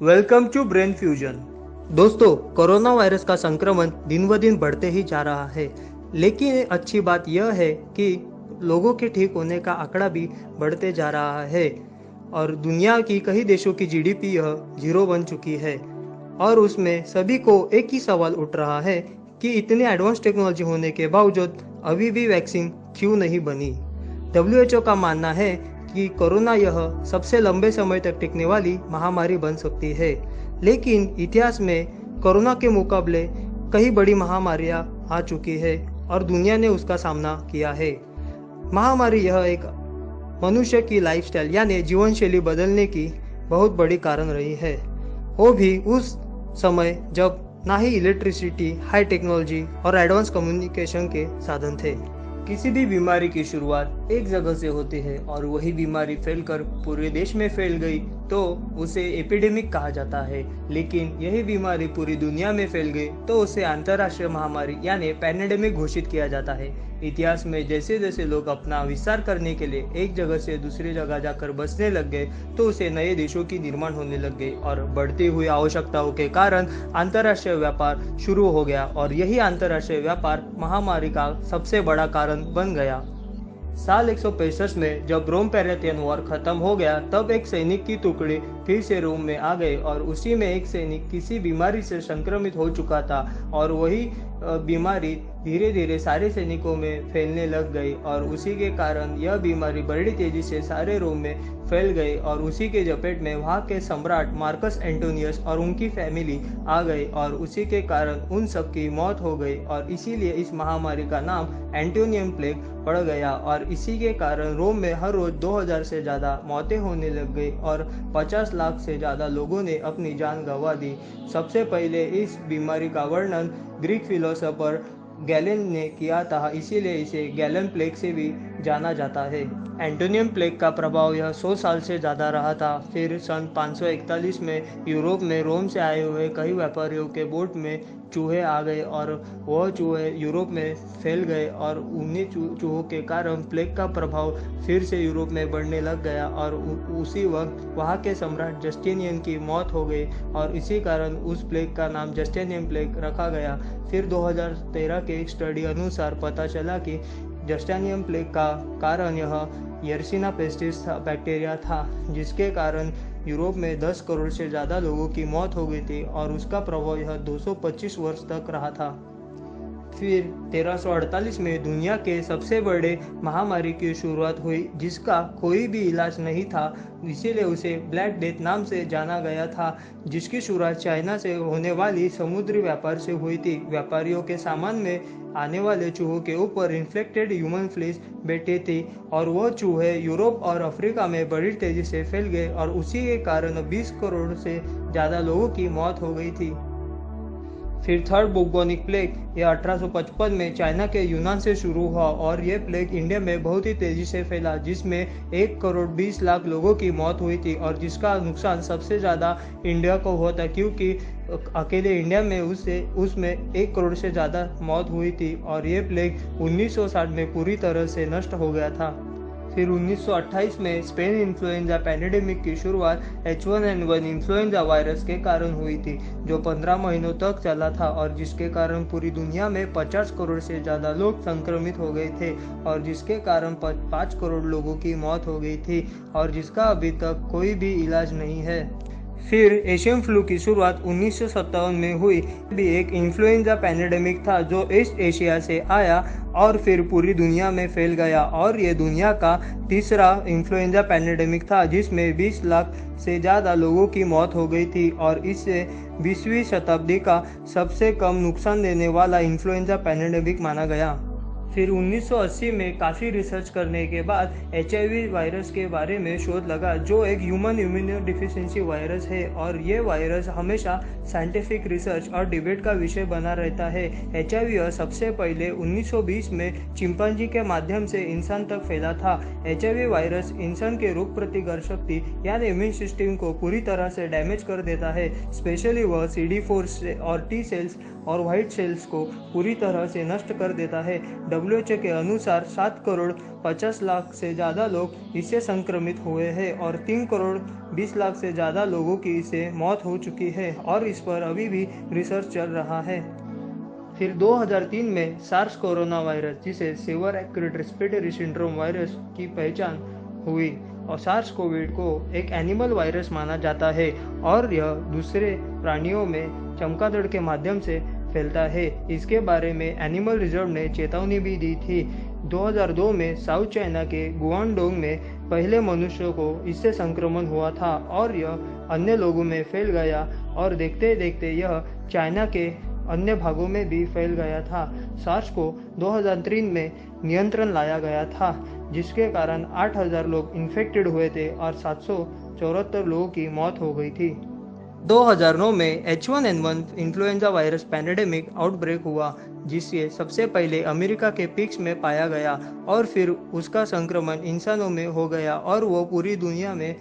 Welcome to brain fusion. दोस्तों, corona virus का संक्रमण दिन ब दिन बढ़ते ही जा रहा है, लेकिन अच्छी बात यह है कि लोगों के ठीक होने का आंकड़ा भी बढ़ते जा रहा है और दुनिया की कई देशों की जीडीपी यह जीरो बन चुकी है। और उसमें सभी को एक ही सवाल उठ रहा है कि इतने एडवांस टेक्नोलॉजी होने के बावजूद अभी भी वैक्सीन क्यों नहीं बनी। डब्ल्यूएचओ का मानना है कि कोरोना यह सबसे लंबे समय तक टिकने वाली महामारी बन सकती है, लेकिन इतिहास में कोरोना के मुकाबले कई बड़ी महामारियां आ चुकी है और दुनिया ने उसका सामना किया है। महामारी यह एक मनुष्य की लाइफस्टाइल यानी जीवन शैली बदलने की बहुत बड़ी कारण रही है, वो भी उस समय जब ना ही इलेक्ट्रिसिटी, हाई टेक्नोलॉजी और एडवांस कम्युनिकेशन के साधन थे। किसी भी बीमारी की शुरुआत एक जगह से होती है और वही बीमारी फैलकर पूरे देश में फैल गई तो उसे एपिडेमिक कहा जाता है, लेकिन यही बीमारी पूरी दुनिया में फैल गई तो उसे अंतर्राष्ट्रीय महामारी यानी पैंडेमिक घोषित किया जाता है। इतिहास में जैसे जैसे लोग अपना विस्तार करने के लिए एक जगह से दूसरी जगह जाकर बसने लग गए तो उसे नए देशों की निर्माण होने लग गई और बढ़ती हुई आवश्यकताओं के कारण अंतर्राष्ट्रीय व्यापार शुरू हो गया और यही अंतर्राष्ट्रीय व्यापार महामारी का सबसे बड़ा कारण बन गया। साल 165 में जब रोम पैरेथियन वॉर खत्म हो गया तब एक सैनिक की टुकड़ी फिर से रोम में आ गई और उसी में एक सैनिक किसी बीमारी से संक्रमित हो चुका था और वही बीमारी धीरे धीरे सारे सैनिकों में फैलने लग गई और उसी के कारण यह बीमारी बड़ी तेजी से सारे रोम में फैल गई और उसी के जपेट में वहाँ के सम्राट मार्कस एंटोनियस और उनकी फैमिली आ गई और उसी के कारण उन सब की मौत हो गई और इसीलिए इस महामारी का नाम एंटोनियन प्लेग पड़ गया और इसी के कारण रोम में हर रोज 2000 से ज़्यादा मौतें होने लग गई और 50 लाख से ज़्यादा लोगों ने अपनी जान गंवा दी। सबसे पहले इस बीमारी का वर्णन ग्रीक फिलोसोफर गैलेन ने किया था, इसीलिए इसे गैलन प्लेग से भी जाना जाता है। एंटोनियन प्लेग का प्रभाव यह 100 साल से ज़्यादा रहा था। फिर सन 541 में यूरोप में रोम से आए हुए कई व्यापारियों के बोट में चूहे आ गए और वह चूहे यूरोप में फैल गए और उन्हीं चूहों के कारण प्लेग का प्रभाव फिर से यूरोप में बढ़ने लग गया और उसी वक्त वहाँ के सम्राट जस्टिनियन की मौत हो गई और इसी कारण उस प्लेग का नाम जस्टिनियन प्लेग रखा गया। फिर 2013 के एक स्टडी अनुसार पता चला कि जस्टिनियन प्लेग का कारण यह यर्सिना पेस्टिस बैक्टीरिया था, जिसके कारण यूरोप में 10 करोड़ से ज़्यादा लोगों की मौत हो गई थी और उसका प्रभाव यह 225 वर्ष तक रहा था। फिर 1348 में दुनिया के सबसे बड़े महामारी की शुरुआत हुई जिसका कोई भी इलाज नहीं था, इसीलिए उसे ब्लैक डेथ नाम से जाना गया था, जिसकी शुरुआत चाइना से होने वाली समुद्री व्यापार से हुई थी। व्यापारियों के सामान में आने वाले चूहों के ऊपर इन्फेक्टेड ह्यूमन फ्लीस बैठे थे और वह चूहे यूरोप और अफ्रीका में बड़ी तेजी से फैल गए और उसी के कारण 20 करोड़ से ज़्यादा लोगों की मौत हो गई थी। फिर थर्ड बुबोनिक प्लेग यह 1855 में चाइना के यूनान से शुरू हुआ और यह प्लेग इंडिया में बहुत ही तेजी से फैला, जिसमें 1 करोड़ 20 लाख लोगों की मौत हुई थी और जिसका नुकसान सबसे ज़्यादा इंडिया को हुआ था क्योंकि अकेले इंडिया में उसमें 1 करोड़ से ज़्यादा मौत हुई थी और ये प्लेग 1960 में पूरी तरह से नष्ट हो गया था। फिर 1928 में स्पेन इन्फ्लुएंजा पैंडेमिक की शुरुआत H1N1 इन्फ्लुएंजा वायरस के कारण हुई थी, जो 15 महीनों तक चला था और जिसके कारण पूरी दुनिया में 50 करोड़ से ज़्यादा लोग संक्रमित हो गए थे और जिसके कारण 5 करोड़ लोगों की मौत हो गई थी और जिसका अभी तक कोई भी इलाज नहीं है। फिर एशियन फ्लू की शुरुआत 1957 में हुई, भी एक इन्फ्लुएंजा पैंडेमिक था जो ईस्ट एशिया से आया और फिर पूरी दुनिया में फैल गया और ये दुनिया का तीसरा इन्फ्लुएंजा पैंडेमिक था जिसमें 20 लाख से ज़्यादा लोगों की मौत हो गई थी और इससे 20वीं शताब्दी का सबसे कम नुकसान देने वाला इन्फ्लुएंजा पैंडेमिक माना गया। फिर 1980 में काफ़ी रिसर्च करने के बाद HIV वायरस के बारे में शोध लगा, जो एक ह्यूमन इम्यूनो डिफिशिएंसी वायरस है और ये वायरस हमेशा साइंटिफिक रिसर्च और डिबेट का विषय बना रहता है। HIV सबसे पहले 1920 में चिंपांजी के माध्यम से इंसान तक फैला था। HIV वायरस इंसान के रोग प्रतिकारक शक्ति यानी इम्यून सिस्टम को पूरी तरह से डैमेज कर देता है, स्पेशली वह CD4 और T सेल्स और व्हाइट सेल्स को पूरी तरह से नष्ट कर देता है। WHO के अनुसार 7 करोड़ 50 लाख से ज़्यादा लोग इससे संक्रमित हुए हैं और 3 करोड़ 20 लाख से ज़्यादा लोगों की इससे मौत हो चुकी है और इस पर अभी भी रिसर्च चल रहा है। फिर 2003 में सार्स कोरोना वायरस, जिसे severe acute respiratory syndrome virus की पहचान हुई, और सार्स कोविड को एक एनिमल वायरस माना जाता है और यह दूसरे प्राणियों में चमगादड़ के माध्यम से फैलता है। इसके बारे में एनिमल रिजर्व ने चेतावनी भी दी थी। 2002 में साउथ चाइना के गुआंगडोंग में पहले मनुष्य को इससे संक्रमण हुआ था और यह अन्य लोगों में फैल गया और देखते देखते यह चाइना के अन्य भागों में भी फैल गया था। सार्स को 2003 में नियंत्रण लाया गया था, जिसके कारण 8,000 लोग इन्फेक्टेड हुए थे और 774 लोगों की मौत हो गई थी। 2009 में H1N1 influenza virus pandemic outbreak हुआ, जिससे सबसे पहले अमेरिका के पिग्स में पाया गया और फिर उसका संक्रमण इंसानों में हो गया और वो पूरी दुनिया में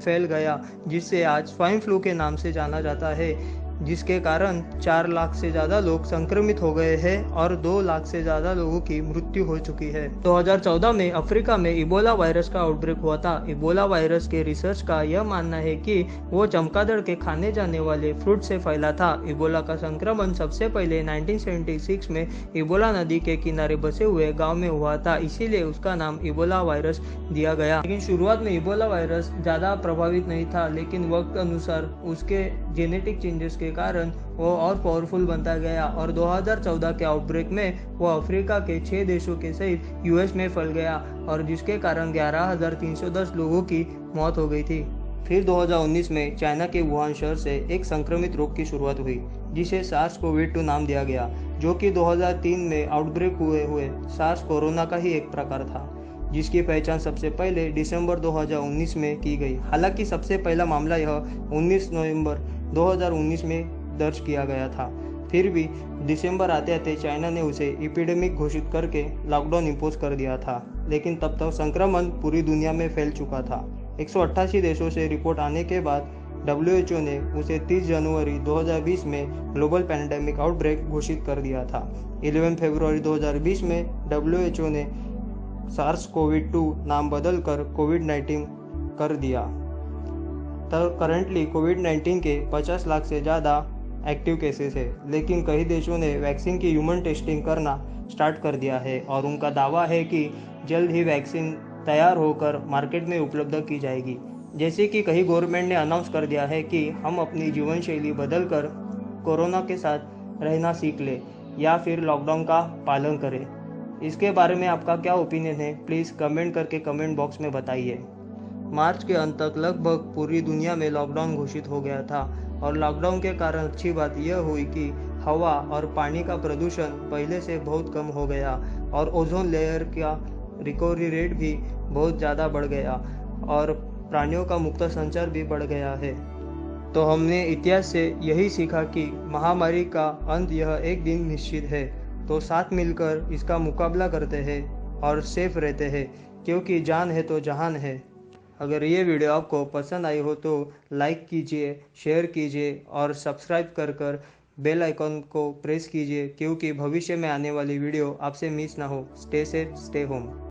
फैल गया, जिससे आज स्वाइन फ्लू के नाम से जाना जाता है, जिसके कारण 4 लाख से ज़्यादा लोग संक्रमित हो गए हैं और 2 लाख से ज़्यादा लोगों की मृत्यु हो चुकी है। 2014 में अफ्रीका में इबोला वायरस का आउटब्रेक हुआ था। इबोला वायरस के रिसर्च का यह मानना है कि वो चमगादड़ के खाने जाने वाले फ्रूट से फैला था। इबोला का संक्रमण सबसे पहले 1976 में इबोला नदी के किनारे बसे हुए गाँव में हुआ था, इसीलिए उसका नाम इबोला वायरस दिया गया। लेकिन शुरुआत में इबोला वायरस ज़्यादा प्रभावित नहीं था, लेकिन वक्त अनुसार उसके जेनेटिक चेंजेस के कारण वो और पावरफुल बनता गया और 2014 के आउटब्रेक में वो अफ्रीका के 6 देशों के सहित यूएस में फैल गया और जिसके कारण 11,310 लोगों की मौत हो गई थी। फिर 2019 में चाइना के वुहान शहर से एक संक्रमित रोग की शुरुआत हुई, जिसे सार्स कोविड-2 नाम दिया गया, जो कि 2003 में आउटब्रेक हुए सार्स कोरोना का ही एक प्रकार था, जिसकी पहचान सबसे पहले दिसंबर 2019 में की गई। हालांकि सबसे पहला मामला यह 19 नवंबर 2019 में दर्ज किया गया था। फिर भी दिसंबर आते आते चाइना ने उसे एपिडेमिक घोषित करके लॉकडाउन इम्पोज कर दिया था, लेकिन तब तक संक्रमण पूरी दुनिया में फैल चुका था। 188 देशों से रिपोर्ट आने के बाद WHO ने उसे 30 जनवरी 2020 में ग्लोबल पैंडेमिक आउटब्रेक घोषित कर दिया था। 11 फरवरी 2020 में WHO ने सार्स कोविड-2 नाम बदलकर कोविड-19 कर दिया। तब करंटली कोविड-19 के 50 लाख से ज़्यादा एक्टिव केसेस है, लेकिन कई देशों ने वैक्सीन की ह्यूमन टेस्टिंग करना स्टार्ट कर दिया है और उनका दावा है कि जल्द ही वैक्सीन तैयार होकर मार्केट में उपलब्ध की जाएगी। जैसे कि कई गवर्नमेंट ने अनाउंस कर दिया है कि हम अपनी जीवन शैली बदलकर कोरोना के साथ रहना सीख ले या फिर लॉकडाउन का पालन करें। इसके बारे में आपका क्या ओपिनियन है, प्लीज़ कमेंट करके कमेंट बॉक्स में बताइए। मार्च के अंत तक लगभग पूरी दुनिया में लॉकडाउन घोषित हो गया था और लॉकडाउन के कारण अच्छी बात यह हुई कि हवा और पानी का प्रदूषण पहले से बहुत कम हो गया और ओजोन लेयर का रिकवरी रेट भी बहुत ज़्यादा बढ़ गया और प्राणियों का मुक्त संचार भी बढ़ गया है। तो हमने इतिहास से यही सीखा कि महामारी का अंत यह एक दिन निश्चित है, तो साथ मिलकर इसका मुकाबला करते हैं और सेफ रहते हैं, क्योंकि जान है तो जहान है। अगर ये वीडियो आपको पसंद आई हो तो लाइक कीजिए, शेयर कीजिए और सब्सक्राइब कर बेल आइकॉन को प्रेस कीजिए, क्योंकि भविष्य में आने वाली वीडियो आपसे मिस ना हो। Stay safe, stay home.